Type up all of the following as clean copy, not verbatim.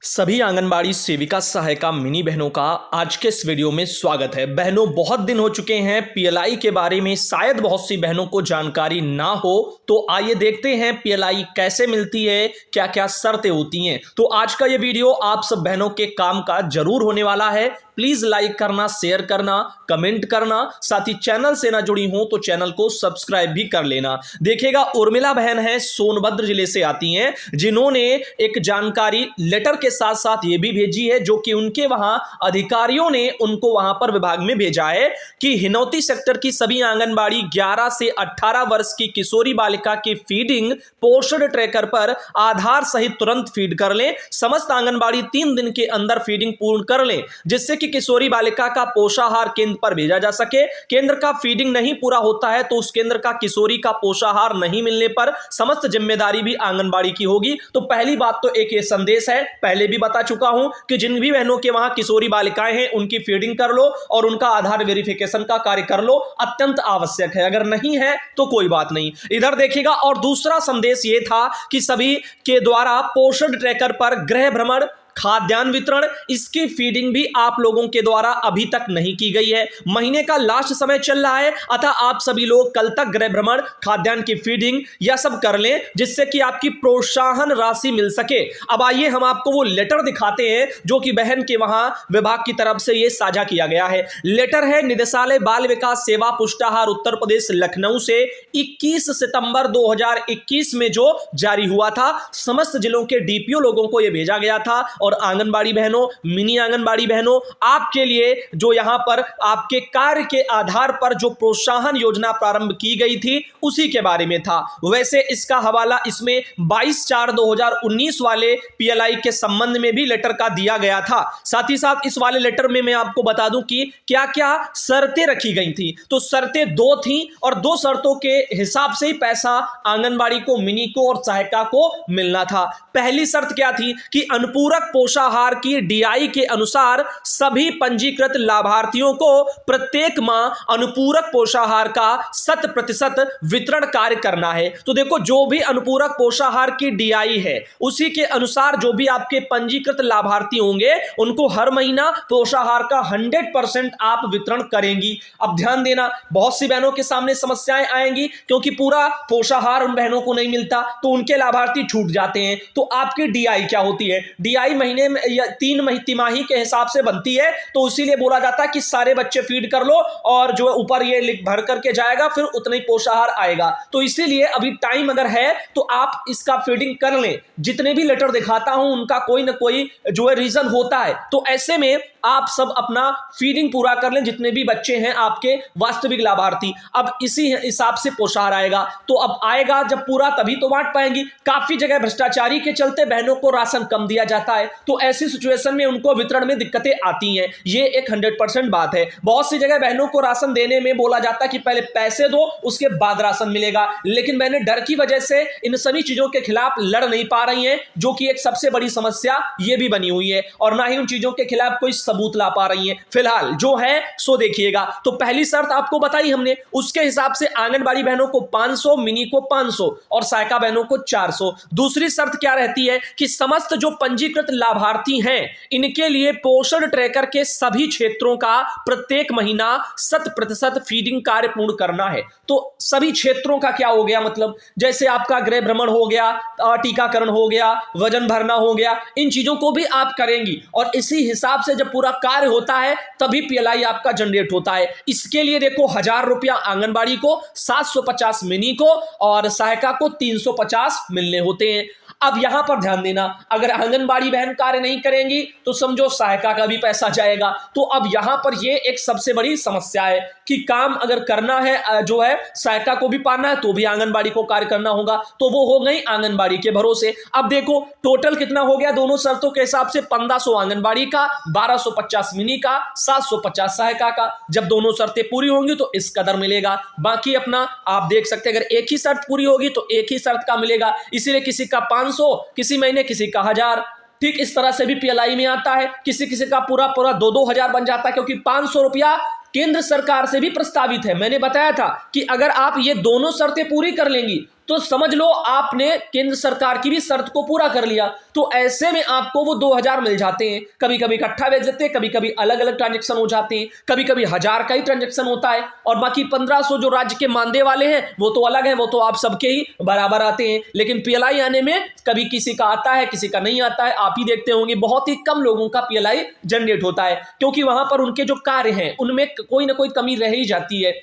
सभी आंगनबाड़ी सेविका सहायिका मिनी बहनों का आज के इस वीडियो में स्वागत है। बहनों, बहुत दिन हो चुके हैं पीएलआई के बारे में शायद बहुत सी बहनों को जानकारी ना हो, तो आइए देखते हैं पीएलआई कैसे मिलती है, क्या क्या शर्तें होती हैं। तो आज का ये वीडियो आप सब बहनों के काम का जरूर होने वाला है। प्लीज लाइक करना, शेयर करना, कमेंट करना, साथ ही चैनल से ना जुड़ी हो तो चैनल को सब्सक्राइब भी कर लेना। देखिएगा, उर्मिला बहन है, सोनभद्र जिले से आती हैं, जिन्होंने एक जानकारी लेटर के साथ साथ ये भी भेजी है, जो कि उनके वहां अधिकारियों ने उनको वहां पर विभाग में भेजा है कि हिनौती सेक्टर की सभी आंगनबाड़ी 11 से 18 वर्ष की किशोरी बालिका की फीडिंग पोषण ट्रैकर पर आधार सहित तुरंत फीड कर लें। समस्त आंगनबाड़ी 3 दिन के अंदर फीडिंग पूर्ण कर लें, जिससे कि किशोरी बालिका का पोषाहार केंद्र पर भेजा जा सके। केंद्र का फीडिंग नहीं पूरा होता है तो उस केंद्र का किशोरी का पोषाहार नहीं मिलने पर समस्त जिम्मेदारी भी आंगनबाड़ी की होगी। तो पहली बात तो एक ये संदेश है, पहले भी बता चुका हूं कि जिन भी बहनों के वहां किशोरी बालिकाएं हैं उनकी फीडिंग कर लो और उनका आधार वेरिफिकेशन का कार्य कर लो, अत्यंत आवश्यक है। अगर नहीं है तो कोई बात नहीं। इधर देखिएगा, और दूसरा संदेश ये था कि सभी के द्वारा पोषण ट्रैकर पर गृह भ्रमण, खाद्यान्न वितरण, इसकी फीडिंग भी आप लोगों के द्वारा अभी तक नहीं की गई है। महीने का लास्ट समय चल रहा है, अतः आप सभी लोग कल तक गृह भ्रमण, खाद्यान्न की फीडिंग यह सब कर लें, जिससे कि आपकी प्रोत्साहन राशि मिल सके। अब आइए हम आपको वो लेटर दिखाते हैं जो कि बहन के वहां विभाग की तरफ से ये साझा किया गया है। लेटर है निदेशालय बाल विकास सेवा पुष्टाहार उत्तर प्रदेश लखनऊ से 21 सितंबर 2021 में जो जारी हुआ था। समस्त जिलों के डीपीओ लोगों को यह भेजा गया था। और आंगनबाड़ी बहनों, मिनी आंगनबाड़ी बहनों, आपके लिए जो यहां पर आपके कार्य के आधार पर जो प्रोत्साहन योजना प्रारंभ की गई थी उसी के बारे में था। वैसे इसका हवाला इसमें 22/4/2019 वाले पीएलआई के संबंध में भी लेटर का दिया गया था। साथ ही साथ इस वाले लेटर में मैं आपको बता दूं कि क्या क्या शर्तें रखी गई थी। तो शर्तें 2 थी और 2 शर्तों के हिसाब से ही पैसा आंगनबाड़ी को, मिनी को और सहायिका को मिलना था। पहली शर्त क्या थी कि अनुपूरक पोषाहार की डीआई के अनुसार सभी पंजीकृत लाभार्थियों को प्रत्येक माह अनुपूरक पोषाहार का 100% वितरण कार्य करना है। तो देखो, जो भी अनुपूरक पोषाहार की डीआई है उसी के अनुसार जो भी आपके पंजीकृत लाभार्थी होंगे उनको हर महीना पोषाहार का 100% आप वितरण करेंगी। अब ध्यान देना, बहुत सी बहनों के सामने समस्याएं आएंगी क्योंकि पूरा पोषाहार उन बहनों को नहीं मिलता तो उनके लाभार्थी छूट जाते हैं। तो आपकी डीआई क्या होती है? डीआई महीने में या 3 तिमाही के हिसाब से बनती है, तो इसीलिए बोला जाता है कि सारे बच्चे फीड कर लो और जो ऊपर ये लिख भर करके जाएगा फिर उतना ही पोषाहार आएगा। तो इसीलिए अभी टाइम अगर है तो आप इसका फीडिंग कर लें। जितने भी लेटर दिखाता हूं उनका कोई ना कोई जो है रीजन होता है, तो ऐसे में आप सब अपना फीडिंग पूरा कर लें, जितने भी बच्चे हैं आपके वास्तविक लाभार्थी। अब इसी हिसाब से पोषाहार आएगा। तो अब आएगा जब पूरा तभी तो बांट पाएंगी। काफी जगह भ्रष्टाचारी के चलते बहनों को राशन कम दिया जाता है, तो ऐसी सिचुएशन में उनको वितरण में दिक्कतें आती हैं। ये एक 100% बात है। बहुत सी जगह बहनों को राशन देने में बोला जाता है कि पहले पैसे दो उसके बाद राशन मिलेगा, लेकिन बहनें डर की वजह से इन सभी चीजों के खिलाफ लड़ नहीं पा रही हैं, जो कि एक सबसे बड़ी समस्या ये भी बनी हुई है। और ना ही उन चीजों के खिलाफ कोई सबूत ला पा रही हैं। फिलहाल जो है सो देखिएगा। तो पहली शर्त आपको बताई हमने, उसके हिसाब से आंगनबाड़ी बहनों को 500, मिनी को 500 और सहायिका बहनों को 400। दूसरी शर्त क्या रहती है कि समस्त जो पंजीकृत लाभार्थी हैं इनके लिए पोषण ट्रैकर के सभी क्षेत्रों का प्रत्येक महीना 100% फीडिंग कार्य पूर्ण करना है। तो सभी क्षेत्रों का क्या हो गया, मतलब जैसे आपका गृह भ्रमण हो गया, टीकाकरण हो गया, वजन भरना हो गया, इन चीजों को भी आप करेंगी। और इसी हिसाब से जब पूरा कार्य होता है तभी पीएलआई आपका जनरेट होता है। इसके लिए देखो 1000 रुपया आंगनबाड़ी को, 750 मिनी को और सहायिका को 350 मिलने होते हैं। अब यहां पर ध्यान देना, अगर आंगनबाड़ी बहन कार्य नहीं करेंगी तो समझो सहायिका का भी पैसा जाएगा। तो अब यहां पर ये एक सबसे बड़ी समस्या है कि काम अगर करना है, जो है सहायिका को भी पाना है तो भी आंगनबाड़ी को कार्य करना होगा, तो वो हो गई आंगनबाड़ी के भरोसे। अब देखो टोटल कितना हो गया दोनों शर्तों के हिसाब से, 1500 आंगनबाड़ी का, 1250 मिनी का, 750 सहायिका का। जब दोनों शर्तें पूरी होंगी तो इस कदर मिलेगा। बाकी अपना आप देख सकते हैं, अगर एक ही शर्त पूरी होगी तो एक ही शर्त का मिलेगा। इसीलिए किसी का 500, किसी महीने किसी का 1000। ठीक इस तरह से भी पीएलआई में आता है। किसी किसी का पूरा 2-2 हजार बन जाता है, क्योंकि 500 रुपया केंद्र सरकार से भी प्रस्तावित है। मैंने बताया था कि अगर आप ये दोनों शर्तें पूरी कर लेंगी तो समझ लो आपने केंद्र सरकार की भी शर्त को पूरा कर लिया। तो ऐसे में आपको वो 2000 मिल जाते हैं। कभी कभी इकट्ठा भेज देते हैं, कभी कभी अलग अलग ट्रांजेक्शन हो जाते हैं, कभी कभी 1000 का ही ट्रांजेक्शन होता है, और बाकी 1500 जो राज्य के मानदेय वाले हैं वो तो अलग है, वो तो आप सबके ही बराबर आते हैं। लेकिन पीएलआई आने में कभी किसी का आता है, किसी का नहीं आता है। आप ही देखते होंगे बहुत ही कम लोगों का पीएलआई जनरेट होता है, क्योंकि वहां पर उनके जो कार्य हैं उनमें कोई ना कोई कमी रह ही जाती है।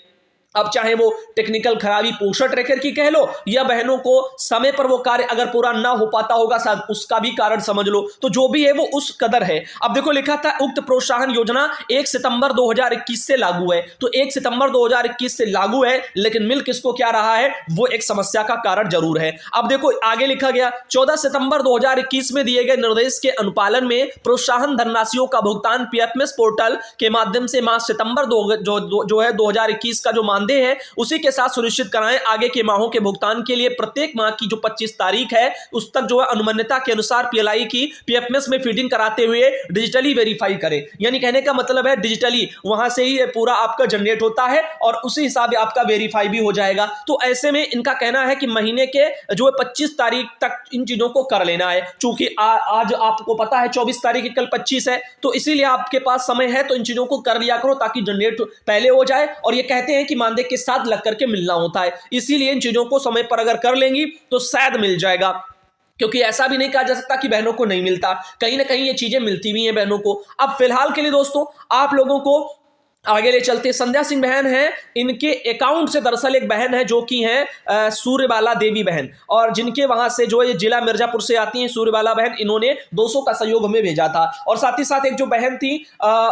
अब चाहे वो टेक्निकल खराबी पोस्टर ट्रैकर की कह लो, या बहनों को समय पर वो कार्य अगर पूरा ना हो पाता होगा शायद उसका भी कारण समझ लो। तो जो भी है वो उस कदर है। अब देखो लिखा था उक्त प्रोत्साहन योजना 1 सितंबर 2021 से लागू है। तो 1 सितंबर 2021 से लागू है, लेकिन मिल किसको क्या रहा है वो एक समस्या का कारण जरूर है। अब देखो आगे लिखा गया 14 सितंबर 2021 में दिए गए निर्देश के अनुपालन में प्रोत्साहन धनराशियों का भुगतान पीएफएमएस पोर्टल के माध्यम से माह सितंबर जो है 2021 का जो है उसी के साथ सुनिश्चित कराएं। आगे के माहों के भुगतान के लिए प्रत्येक माह की जो 25 तारीख है उस तक जो है अनुमान्यता के अनुसार पीएलआई की पीएफएमएस में फीडिंग कराते हुए डिजिटली वेरीफाई करें। यानी कहने का मतलब है डिजिटली वहां से ही पूरा आपका जनरेट होता है और उसी हिसाब से आपका वेरीफाई भी हो जाएगा। तो ऐसे में इनका कहना है कि महीने के जो है 25 तारीख तक इन चीजों को कर लेना है। चूंकि आज आपको पता है 24 तारीख, कल 25 है, तो इसीलिए आपके पास समय है, तो इन चीजों को कर लिया करो ताकि जनरेट पहले हो जाए। और ये कहते हैं कि मानदेय के साथ लग करके मिलना होता है, इसीलिए इन चीजों को समय पर अगर कर लेंगी तो शायद मिल जाएगा। क्योंकि ऐसा भी नहीं कहा जा सकता कि बहनों को नहीं मिलता, कहीं ना कहीं ये चीजें मिलती भी हैं बहनों को। अब फिलहाल के लिए दोस्तों आप लोगों को आगे ले चलते। संध्या सिंह बहन है, इनके अकाउंट से दरअसल एक बहन है जो कि है सूर्यबाला देवी बहन, और जिनके वहां से जो है जिला मिर्जापुर से आती हैं सूर्यबाला बहन, इन्होंने 200 का सहयोग हमें भेजा था। और साथ ही साथ एक जो बहन थी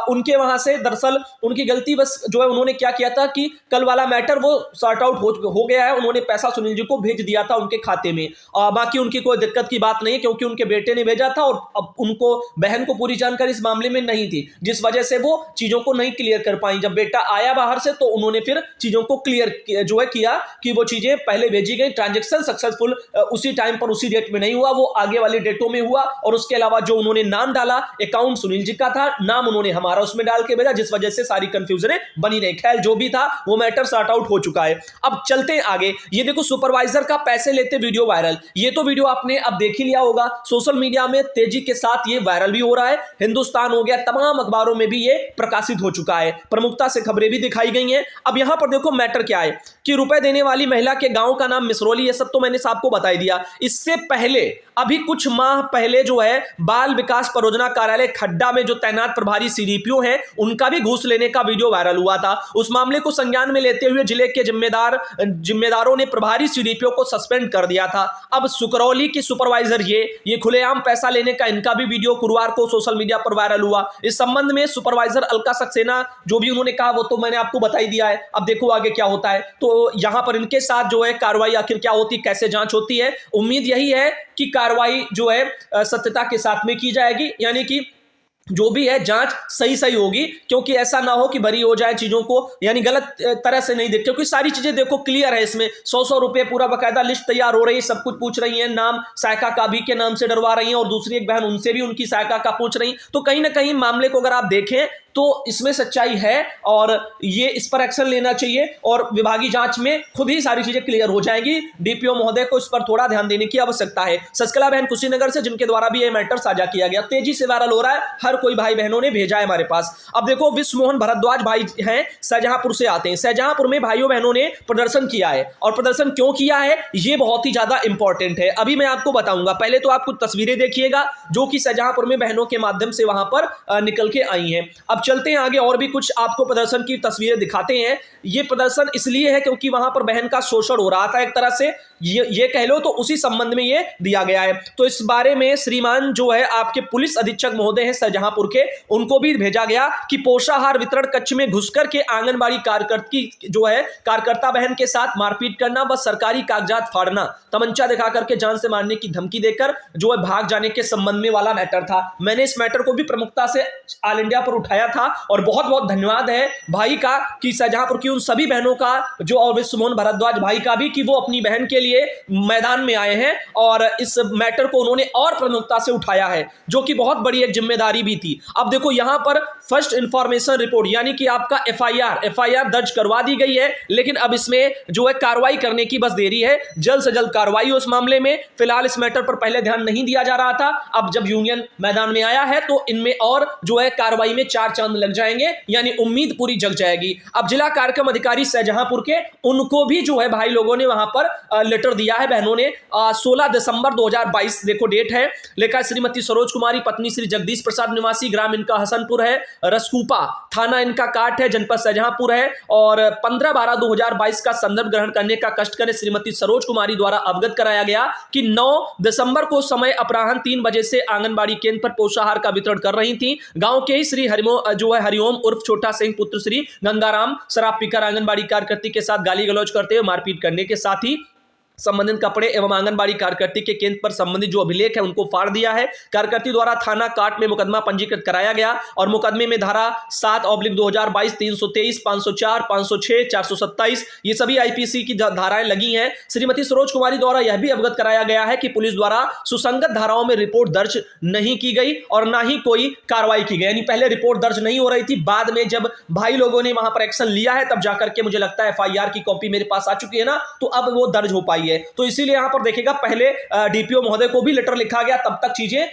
उनके वहां से दरअसल उनकी गलती बस जो है उन्होंने क्या किया था कि कल वाला मैटर वो सॉर्ट आउट हो गया है, उन्होंने पैसा सुनील जी को भेज दिया था उनके खाते में। बाकी उनकी कोई दिक्कत की बात नहीं है, क्योंकि उनके बेटे ने भेजा था और अब उनको बहन को पूरी जानकारी इस मामले में नहीं थी, जिस वजह से वो चीजों को नहीं क्लियर कर पाई। जब बेटा आया बाहर से तो उन्होंने फिर चीजों को क्लियर जो है किया कि वो चीजें पहले भेजी गई, ट्रांजैक्शन सक्सेसफुल उसी टाइम पर उसी डेट में नहीं हुआ, वो आगे वाली डेटों में हुआ। और उसके अलावा जो उन्होंने नाम डाला अकाउंट सुनील जी का था, नाम उन्होंने हमारा उसमें डाल के भेजा, जिस वजह से सारी कंफ्यूजन बनी रही। खैर जो भी था वो मैटर सॉर्ट आउट हो चुका है। अब चलते हैं आगे। ये देखो सुपरवाइजर का पैसे लेते वीडियो वायरल, ये तो वीडियो आपने अब देख ही लिया होगा, सोशल मीडिया में तेजी के साथ ये वायरल भी हो रहा है। हिंदुस्तान हो गया, तमाम अखबारों में भी ये प्रकाशित हो चुका है, प्रमुखता से खबरें भी दिखाई गई हैं। अब यहां पर देखो मैटर क्या है कि रुपए देने वाली महिला के गांव का नाम मिसरौली, ये सब तो मैंने आपको बता ही दिया। इससे पहले अभी कुछ माह पहले जो है बाल विकास परियोजना कार्यालय खड्डा में जो तैनात प्रभारी सीडीपीओ हैं उनका भी घूस लेने का वीडियो वायरल हुआ था। उस मामले को संज्ञान में लेते हुए जिले के जिम्मेदारों ने प्रभारी सीडीपीओ को सस्पेंड कर दिया था। अब सुकरौली की सुपरवाइजर ये खुलेआम पैसा लेने का इनका भी वीडियो गुरुवार को सोशल मीडिया पर वायरल हुआ। इस संबंध में सुपरवाइजर अलका सक्सेना जो भी उन्होंने कहा वो तो मैंने आपको बता ही दिया है। अब देखो आगे क्या होता है। तो यहां पर इनके साथ जो है कार्रवाई आखिर क्या होती, कैसे जांच होती है, उम्मीद यही है कि कार्रवाई जो है सत्यता के साथ में की जाएगी, यानी कि जो भी है जांच सही होगी, क्योंकि ऐसा ना हो कि भरी हो जाए चीजों को, यानी गलत तरह से नहीं देख, क्योंकि सारी चीजें देखो क्लियर है इसमें। 100 रुपए पूरा बकायदा लिस्ट तैयार हो रही है, सब कुछ पूछ रही है, नाम सायका का भी के नाम से डरवा रही है, और दूसरी एक बहन उनसे भी उनकी सायका का पूछ रही। तो कहीं ना कहीं मामले को अगर आप देखें तो इसमें सच्चाई है और ये इस पर एक्शन लेना चाहिए, और विभागीय जांच में खुद ही सारी चीजें क्लियर हो जाएंगी। डीपीओ महोदय को इस पर थोड़ा ध्यान देने की आवश्यकता है। शशिकला बहन कुशीनगर से, जिनके द्वारा भी ये मैटर साझा किया गया, तेजी से वायरल हो रहा है, हर कोई भाई बहनों ने भेजा है हमारे पास। अब देखो विश्व मोहन भरद्वाज भाई हैं, शाहजहांपुर से आते हैं। शाहजहांपुर में भाइयों बहनों ने प्रदर्शन किया है, और प्रदर्शन क्यों किया है ये बहुत ही ज्यादा इंपॉर्टेंट है, अभी मैं आपको बताऊंगा। पहले तो आप कुछ तस्वीरें देखिएगा जो कि शाहजहांपुर में बहनों के माध्यम से वहां पर निकल के आई हैं। अब चलते हैं आगे, और भी कुछ आपको प्रदर्शन की तस्वीरें दिखाते हैं। ये प्रदर्शन इसलिए है क्योंकि वहां पर बहन का शोषण हो रहा था एक तरह से, ये कह लो, तो उसी संबंध में ये दिया गया है। तो इस बारे में श्रीमान जो है आपके पुलिस अधीक्षक महोदय हैं शाहजहांपुर के, उनको भी भेजा गया कि पोषाहार वितरण कक्ष में घुसकर के आंगनबाड़ी कार्यकर्ता बहन के साथ मारपीट करना व सरकारी कागजात फाड़ना, तमंचा दिखा करके जान से मारने की धमकी देकर जो है भाग जाने के संबंध में वाला मैटर था। मैंने इस मैटर को भी प्रमुखता से ऑल इंडिया पर उठाया था, और बहुत बहुत धन्यवाद है भाई का कि शाहजहांपुर की उन सभी बहनों का, जो और विश्व मोहन भरद्वाज भाई का भी, कि वो अपनी बहन के लिए लिए मैदान में आए हैं और इस मैटर को उन्होंने और प्रमुखता से उठाया है, जो कि बहुत बड़ी एक जिम्मेदारी भी थी। अब देखो यहां पर फर्स्ट इंफॉर्मेशन रिपोर्ट यानी कि आपका एफआईआर दर्ज करवा दी गई है, लेकिन अब इसमें जो है कार्रवाई करने की बस देरी है। जल्द से जल्द कार्रवाई हो इस मामले में। फिलहाल इस मैटर पर पहले ध्यान नहीं दिया जा रहा था, अब जब यूनियन मैदान में आया है तो इनमें और जो है कार्रवाई में चार चांद लग जाएंगे, यानी उम्मीद पूरी जग जाएगी। अब जिला कार्यक्रम अधिकारी शाहजहांपुर के, उनको भी जो है भाई लोगों ने वहां पर लेटर दिया है बहनों ने। 16 दिसंबर 2022 देखो डेट है। लेखा श्रीमती सरोज कुमारी, पत्नी श्री जगदीश प्रसाद निवासी, ग्राम इनका हसनपुर है, रसकूपा थाना इनका काट है, जनपद शाहजहांपुर है, और 15/12/2022 का संदर्भ ग्रहण करने का कष्ट करें श्रीमती सरोज कुमारी द्वारा अवगत कराया गया कि 9 दिसंबर को समय अपराह्न 3 बजे से आंगनबाड़ी केंद्र पर पोषाहार का वितरण कर रही थी। गांव के ही श्री हरिओम उर्फ छोटा सिंह पुत्र श्री गंगाराम शराब पीकर आंगनबाड़ी कार्यकर्ती के साथ गाली गलौज करते हुए मारपीट करने के साथ ही संबंधित कपड़े एवं आंगनबाड़ी कार्यकर्ती के केंद्र पर संबंधित जो अभिलेख है उनको फाड़ दिया है। कार्यकर्ती द्वारा थाना काट में मुकदमा पंजीकृत कराया गया और मुकदमे में धारा 7/2022, 323, 504, 506, 427 ये सभी आईपीसी की धाराएं लगी हैं। श्रीमती सरोज कुमारी द्वारा यह भी अवगत कराया गया है कि पुलिस द्वारा सुसंगत धाराओं में रिपोर्ट दर्ज नहीं की गई और ना ही कोई कार्रवाई की गई, यानी पहले रिपोर्ट दर्ज नहीं हो रही थी, बाद में जब भाई लोगों ने वहां पर एक्शन लिया है तब जाकर के मुझे लगता है एफआईआर की कॉपी मेरे पास आ चुकी है ना, तो अब वो दर्ज हो पाई है। तो इसीलिए यहां पर देखिएगा पहले डीपीओ महोदय को भी लेटर लिखा गया, तब तक चीजें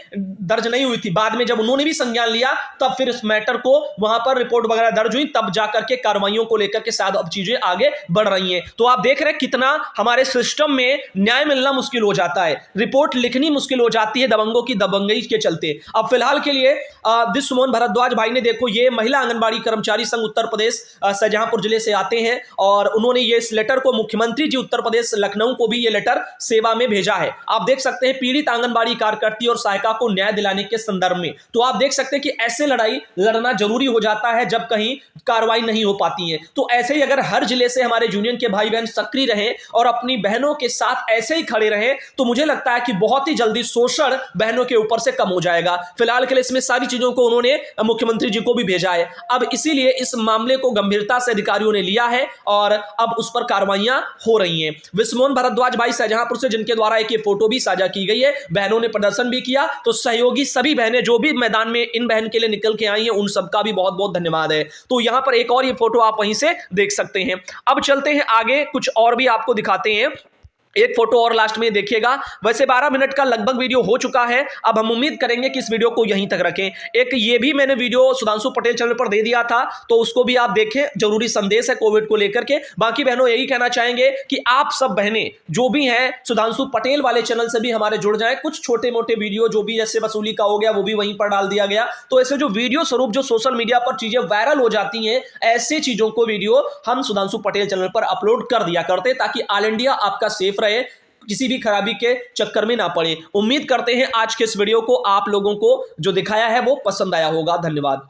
दर्ज नहीं हुई थी। बाद में जब उन्होंने भी संज्ञान लिया तब फिर इस मैटर को वहां पर रिपोर्ट वगैरह दर्ज हुई, तब जाकर के कार्रवाइयों को लेकर के शायद अब चीजें आगे बढ़ रही हैं। तो आप देख रहे हैं कितना हमारे सिस्टम में न्याय मिलना मुश्किल हो जाता है, रिपोर्ट लिखनी मुश्किल हो जाती है दबंगों की दबंगई के चलते। अब फिलहाल के लिए विश्वमोहन भारद्वाज भाई ने, देखो ये महिला आंगनबाड़ी कर्मचारी संघ उत्तर प्रदेश शाहजहांपुर जिले से आते हैं और उन्होंने ये इस लेटर को मुख्यमंत्री जी उत्तर प्रदेश लखनऊ को भी ये लेटर सेवा में भेजा है। आप देख सकते हैं पीड़ित आंगनबाड़ी कार्यकर्ती और सहायिका को न्याय दिलाने के संदर्भ में। तो आप देख सकते हैं कि ऐसे लड़ाई लड़ना जरूरी हो जाता है जब कहीं कार्रवाई नहीं हो पाती है। तो ऐसे ही अगर हर जिले से हमारे यूनियन के भाई बहन सक्रिय रहें और अपनी बहनों के साथ ऐसे ही खड़े रहें तो मुझे लगता है कि बहुत ही जल्दी शोषण बहनों के ऊपर से कम हो जाएगा। फिलहाल के लिए इसमें सारी चीजों को उन्होंने मुख्यमंत्री जी को भी भेजा है। अब इसीलिए इस मामले को गंभीरता से अधिकारियों ने लिया है और अब उस पर कार्रवाइयां हो रही हैं। विश्वमोहन भारद्वाज भाई शाहजहांपुर से, जिनके द्वारा एक ये फोटो भी साझा की गई है, बहनों ने प्रदर्शन भी किया, तो सहयोगी सभी बहनें जो भी मैदान में इन बहन के लिए निकल के आई हैं उन सबका भी बहुत बहुत धन्यवाद है। तो यहां पर एक और ये फोटो आप वहीं से देख सकते हैं। अब चलते हैं आगे, कुछ और भी आपको दिखाते हैं। एक फोटो और लास्ट में देखिएगा। वैसे 12 मिनट का लगभग वीडियो हो चुका है, अब हम उम्मीद करेंगे कि इस वीडियो को यहीं तक रखें। एक ये भी मैंने वीडियो सुधांशु पटेल चैनल पर दे दिया था, तो उसको भी आप देखें, जरूरी संदेश है कोविड को लेकर के। बाकी बहनों यही कहना चाहेंगे कि आप सब बहनें जो भी हैं सुधांशु पटेल वाले चैनल से भी हमारे जुड़ जाएं। कुछ छोटे मोटे वीडियो जो भी जैसे वसूली का हो गया वो भी वहीं पर डाल दिया गया। तो ऐसे जो वीडियो स्वरूप जो सोशल मीडिया पर चीजें वायरल हो जाती हैं, ऐसे चीजों को वीडियो हम सुधांशु पटेल चैनल पर अपलोड कर दिया करते, ताकि ऑल इंडिया आपका सेफ रहे, किसी भी खराबी के चक्कर में ना पड़े। उम्मीद करते हैं आज के इस वीडियो को आप लोगों को जो दिखाया है वो पसंद आया होगा। धन्यवाद।